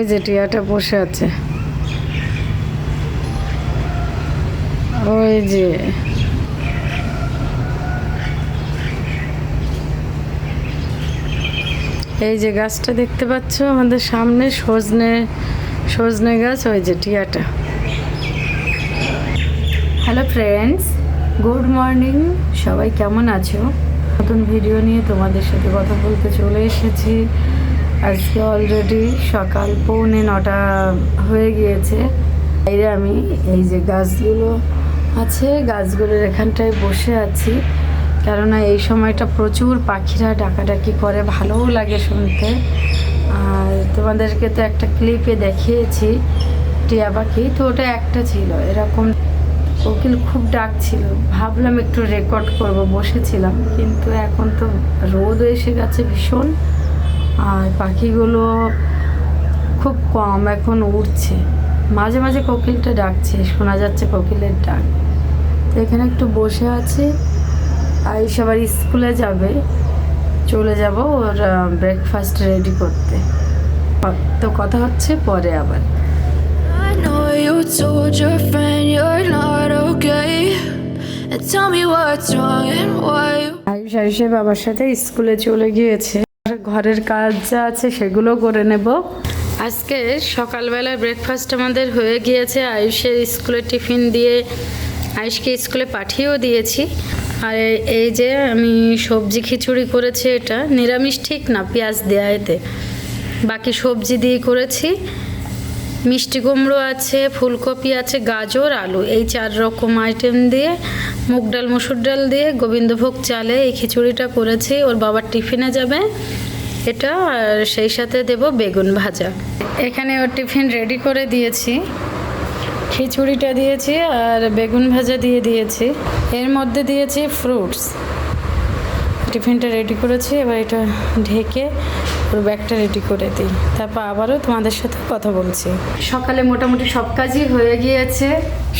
ওই যে টিয়াটা বসে আছে, ওই যে এই যে গাছটা দেখতে পাচ্ছ আমাদের সামনে, সজনে গাছ, ওই যে টিয়াটা। হ্যালো ফ্রেন্ডস, গুড মর্নিং, সবাই কেমন আছো? নতুন ভিডিও নিয়ে তোমাদের সাথে কথা বলতে চলে এসেছি। আজকে অলরেডি সকাল 8:45 হয়ে গিয়েছে। বাইরে আমি এই যে গাছগুলো আছে, গাছগুলোর এখানটায় বসে আছি, কেননা এই সময়টা প্রচুর পাখিরা ডাকাডাকি করে, ভালোও লাগে শুনতে। আর তোমাদেরকে তো একটা ক্লিপে দেখিয়েছি টিয়া পাখি, তো ওটা একটা ছিল, এরকম কোকিল খুব ডাকছিল, ভাবলাম একটু রেকর্ড করব, বসেছিলাম। কিন্তু এখন তো রোদ এসে গেছে ভীষণ, আর পাখিগুলো খুব কম এখন উড়ছে। মাঝে মাঝে কোকিলটা ডাকছে, শোনা যাচ্ছে কোকিলের ডাক। তো এখানে একটু বসে আছি। আর সবার স্কুলে যাবে, চলে যাব ওর ব্রেকফাস্ট রেডি করতে। তো কথা হচ্ছে পরে আবার। আয়ুষে বাবার সাথে স্কুলে চলে গিয়েছে, ঘরের কাজ যা আছে সেগুলো করে নেব। আজকে সকালবেলা ব্রেকফাস্ট আমাদের হয়ে গিয়েছে। আয়ুষের স্কুলে টিফিন দিয়ে আয়ুষকে স্কুলে পাঠিয়েও দিয়েছি। আর এই যে আমি সবজি খিচুড়ি করেছি, এটা নিরামিষ ঠিক না, পেঁয়াজ দেয়া, এতে বাকি সবজি দিয়ে করেছি। মিষ্টি কুমড়ো আছে, ফুলকপি আছে, গাজর, আলু, এই 4 রকম আইটেম দিয়ে, মুগ ডাল মসুর ডাল দিয়ে গোবিন্দভোগ চালে এই খিচুড়িটা করেছি। ওর বাবার টিফিনে যাবে এটা, আর সেই সাথে দেব বেগুন ভাজা। এখানে ওর টিফিন রেডি করে দিয়েছি, খিচুড়িটা দিয়েছি আর বেগুন ভাজা দিয়ে দিয়েছি, এর মধ্যে দিয়েছি ফ্রুটস। টিফিনটা রেডি করেছি, এবার এটা ঢেকে ওর ব্যাগটা রেডি করে দিই, তারপর আবারও তোমাদের সাথে কথা বলছি। সকালে মোটামুটি সব কাজই হয়ে গিয়েছে।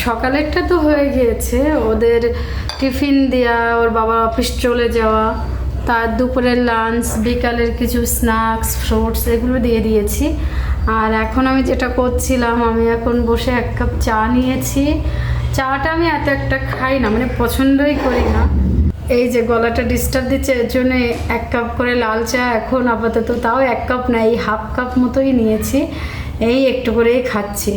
সকালেরটা তো হয়ে গিয়েছে, ওদের টিফিন দেওয়া, ওর বাবা অফিস চলে যাওয়া, তার দুপুরের লাঞ্চ, বিকালের কিছু স্ন্যাক্স, ফ্রুটস, এগুলো দিয়ে দিয়েছি। আর এখন আমি যেটা করছিলাম, আমি এখন বসে 1 কাপ চা নিয়েছি। চাটা আমি এত একটা খাই না, মানে পছন্দই করি না। এই যে গলাটা ডিস্টার্ব দিচ্ছে, এর জন্য 1 কাপ করে লাল চা এখন আপাতত, তাও 1 কাপ না, এই হাফ কাপ মতোই নিয়েছি, এই একটু করেই খাচ্ছি।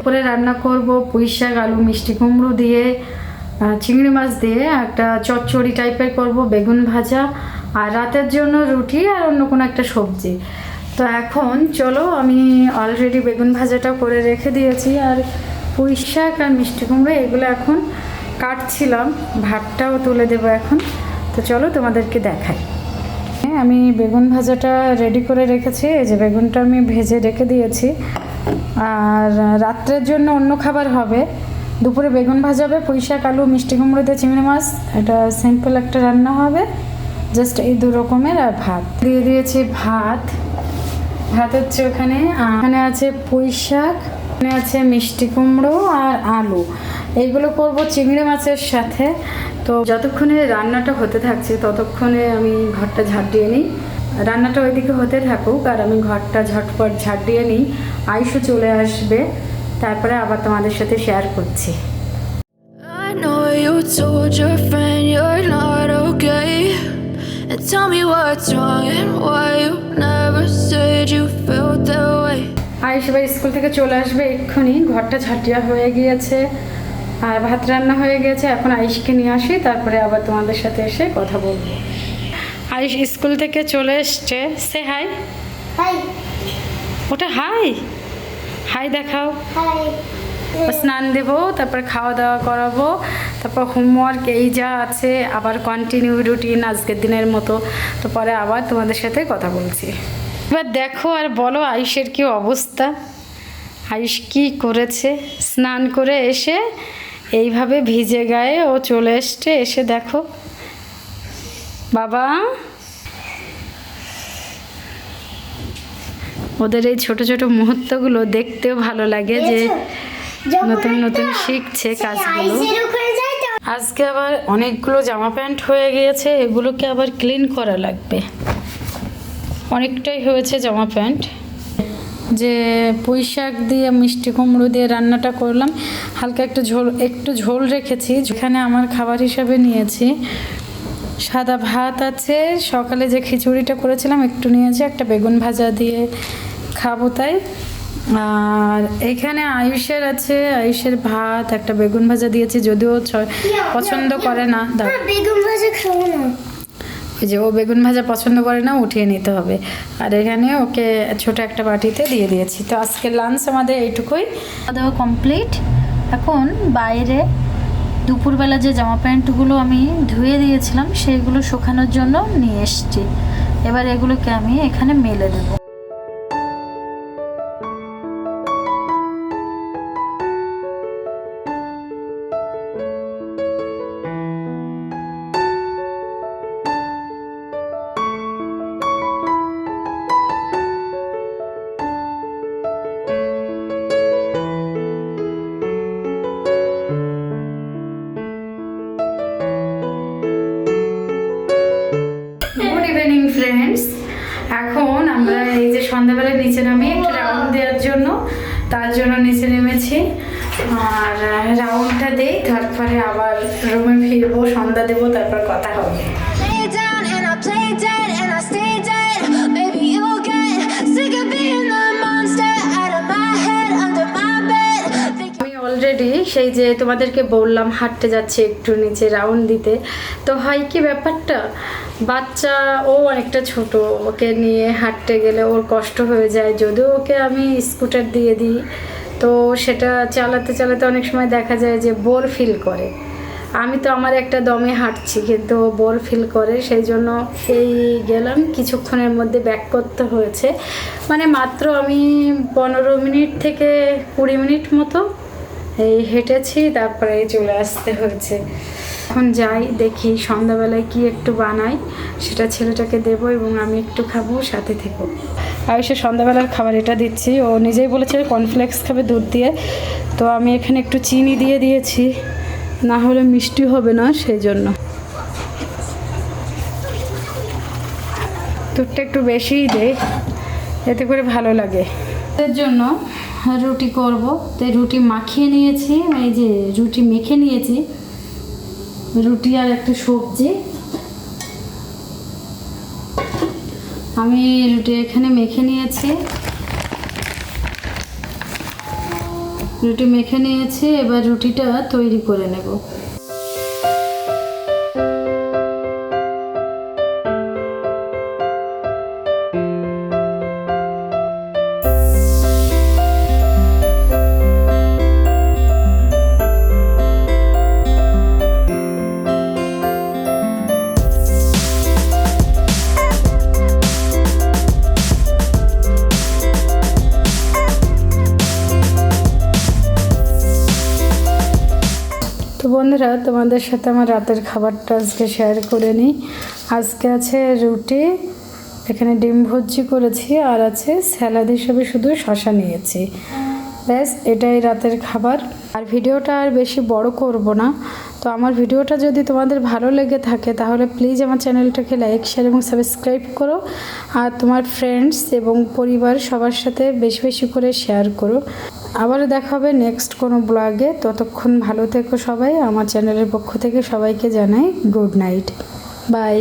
পরে রান্না করব পুঁই শাক, আলু, মিষ্টি কুমড়ো দিয়ে, চিংড়ি মাছ দিয়ে একটা চচ্চড়ি টাইপের করব, বেগুন ভাজা, আর রাতের জন্য রুটি আর অন্য কোনো একটা সবজি। তো এখন চলো, আমি অলরেডি বেগুন ভাজাটা করে রেখে দিয়েছি, আর পুঁই শাক আর মিষ্টি কুমড়ো এগুলো এখন কাটছিলাম, ভাতটাও তুলে দেবো এখন। তো চলো তোমাদেরকে দেখাই। আমি বেগুন ভাজাটা রেডি করে রেখেছি, এই যে বেগুনটা আমি ভেজে রেখে দিয়েছি। আর রাত্রের জন্য অন্য খাবার হবে, দুপুরে বেগুন ভাজা হবে, পুঁই শাক, আলু, মিষ্টি কুমড়ো দিয়ে চিংড়ি মাছ, এটা সিম্পল একটা রান্না হবে, জাস্ট এই 2 রকমের। আর ভাত দিয়ে দিয়েছি, ভাত হচ্ছে ওখানে। এখানে আছে পুঁই শাক, এখানে আছে মিষ্টি কুমড়ো আর আলু, এইগুলো করব চিংড়ি মাছের সাথে। তো যতক্ষণে রান্নাটা হতে থাকছে ততক্ষণে আমি ঘরটা ঝাড় দিয়ে নিই। রান্নাটা ওইদিকে হতে থাকুক আর আমি ঘরটা ঝটপট ঝাড় দিয়ে নিই। আয়ুষও চলে আসবে, তারপরে আবার তোমাদের সাথে শেয়ার করছি। আয়ুষ এবার স্কুল থেকে চলে আসবে এক্ষুনি। ঘরটা ঝাঁটিয়া হয়ে গিয়েছে আর ভাত রান্না হয়ে গেছে। এখন আয়ুষকে নিয়ে আসি, তারপরে আবার তোমাদের সাথে এসে কথা বলবো। আয়ুষ স্কুল থেকে চলে এসছে, সে হাই। হাই, ওটা হাই, হাই দেখাও। হাই। স্নান দেবো, তারপর খাওয়া দাওয়া করাবো, তারপর হোমওয়ার্ক এই যা আছে, আবার কন্টিনিউ রুটিন আজকের দিনের মতো। তো পরে আবার তোমাদের সাথে কথা বলছি। এবার দেখো আর বলো আয়ুষের কি অবস্থা। আয়ুষ কি করেছে, স্নান করে এসে এইভাবে ভিজে গায়ে ও চলে এসছে। এসে দেখো বাবা, ওদের এই ছোট ছোট মুহূর্তগুলো দেখতেও ভালো লাগে, যে নতুন নতুন শিখছে কাজগুলো। আজকে আবার অনেকগুলো জামা প্যান্ট হয়ে গিয়েছে, এগুলোকে আবার ক্লিন করা লাগবে। অনেকটাই হয়েছে জামা প্যান্ট। যে পুঁই শাক দিয়ে মিষ্টি কুমড়ো দিয়ে রান্নাটা করলাম, হালকা একটু ঝোল রেখেছি। যেখানে আমার খাবার হিসাবে নিয়েছি সাদা ভাত আছে, সকালে যে খিচুড়িটা করেছিলাম একটু নিয়েছি, একটা বেগুন ভাজা দিয়ে খাবো তাই। আর এখানে আয়ুষের আছে, আয়ুষের ভাত একটা বেগুন ভাজা দিয়েছি, যদিও পছন্দ করে না। বেগুন ভাজা খাবো না, ওই যে ও বেগুন ভাজা পছন্দ করে না, উঠিয়ে নিতে হবে। আর এখানে ওকে ছোট একটা বাটিতে দিয়ে দিয়েছি। তো আজকে লাঞ্চ আমাদের এইটুকুই, খাওয়া কমপ্লিট। এখন বাইরে দুপুরবেলা যে জামা প্যান্টগুলো আমি ধুয়ে দিয়েছিলাম সেগুলো শুকানোর জন্য নিয়ে এসছি। এবার এগুলোকে আমি এখানে মেলে দেবো। গুড ইভিনিং ফ্রেন্ডস, এখন আমরা এই যে সন্ধ্যাবেলা নিচে নামি একটু রাউন্ড দেওয়ার জন্য, তার জন্য নিচে নেমেছি। আর রাউন্ডটা দেই, তারপরে আবার রুমে ফিরবো, সন্ধ্যা দেবো, তারপর কথা হবে। আমি অলরেডি সেই যে তোমাদেরকে বললাম হাঁটতে যাচ্ছি একটু নিচে রাউন্ড দিতে। তো হয় কি ব্যাপারটা, বাচ্চা ও অনেকটা ছোট, ওকে নিয়ে হাঁটতে গেলে ওর কষ্ট হয়ে যায়। যদিও ওকে আমি স্কুটার দিয়ে দিই, তো সেটা চালাতে চালাতে অনেক সময় দেখা যায় যে বোর ফিল করে। আমি তো আমার একটা দমে হাঁটছি, কিন্তু ও বোর ফিল করে। সেই জন্য এই গেলাম, কিছুক্ষণের মধ্যে ব্যাক করতে হয়েছে। মানে মাত্র আমি 15 মিনিট থেকে 20 মিনিট মতো এই হেঁটেছি, তারপরে চলে আসতে হয়েছে। এখন যাই, দেখি সন্ধ্যাবেলায় কি একটু বানাই, সেটা ছেলেটাকে দেবো এবং আমি একটু খাবো, সাথে থেকো। আয়ুষে সন্ধ্যাবেলার খাবার এটা দিচ্ছি, ও নিজেই বলেছে কর্নফ্লেক্স খাবে দুধ দিয়ে, তো আমি এখানে একটু চিনি দিয়ে দিয়েছি, না হলে মিষ্টি হবে না, সেই জন্য দুধটা একটু বেশিই দেয়, এতে করে ভালো লাগে। এর জন্য রুটি করব, তাই রুটি মাখিয়ে নিয়েছি, এই যে রুটি মেখে নিয়েছি, রুটি আর একটু সবজি। আমি রুটি এখানে মেখে নিয়েছি, এবার রুটিটা তৈরি করে নেব। তো বন্ধুরা, তোমাদের সাথে আমার রাতের খাবারটা আজকে শেয়ার করে নিই। আজকে আছে রুটি, এখানে ডিম ভুজি করেছি, আর আছে স্যালাড হিসেবে শুধু শসা নিয়েছি। ব্যাস, এটাই রাতের খাবার। আর ভিডিওটা আর বেশি বড় করব না। তো আমার ভিডিওটা যদি তোমাদের ভালো লেগে থাকে তাহলে প্লিজ আমার চ্যানেলটাকে লাইক, শেয়ার এবং সাবস্ক্রাইব করো। আর তোমার ফ্রেন্ডস এবং পরিবার সবার সাথে বেশি বেশি করে শেয়ার করো। আবারও দেখা হবে নেক্সট কোনো ব্লগে। ততক্ষণ ভালো থেকো সবাই। আমার চ্যানেলের পক্ষ থেকে সবাইকে জানাই গুড নাইট, বাই।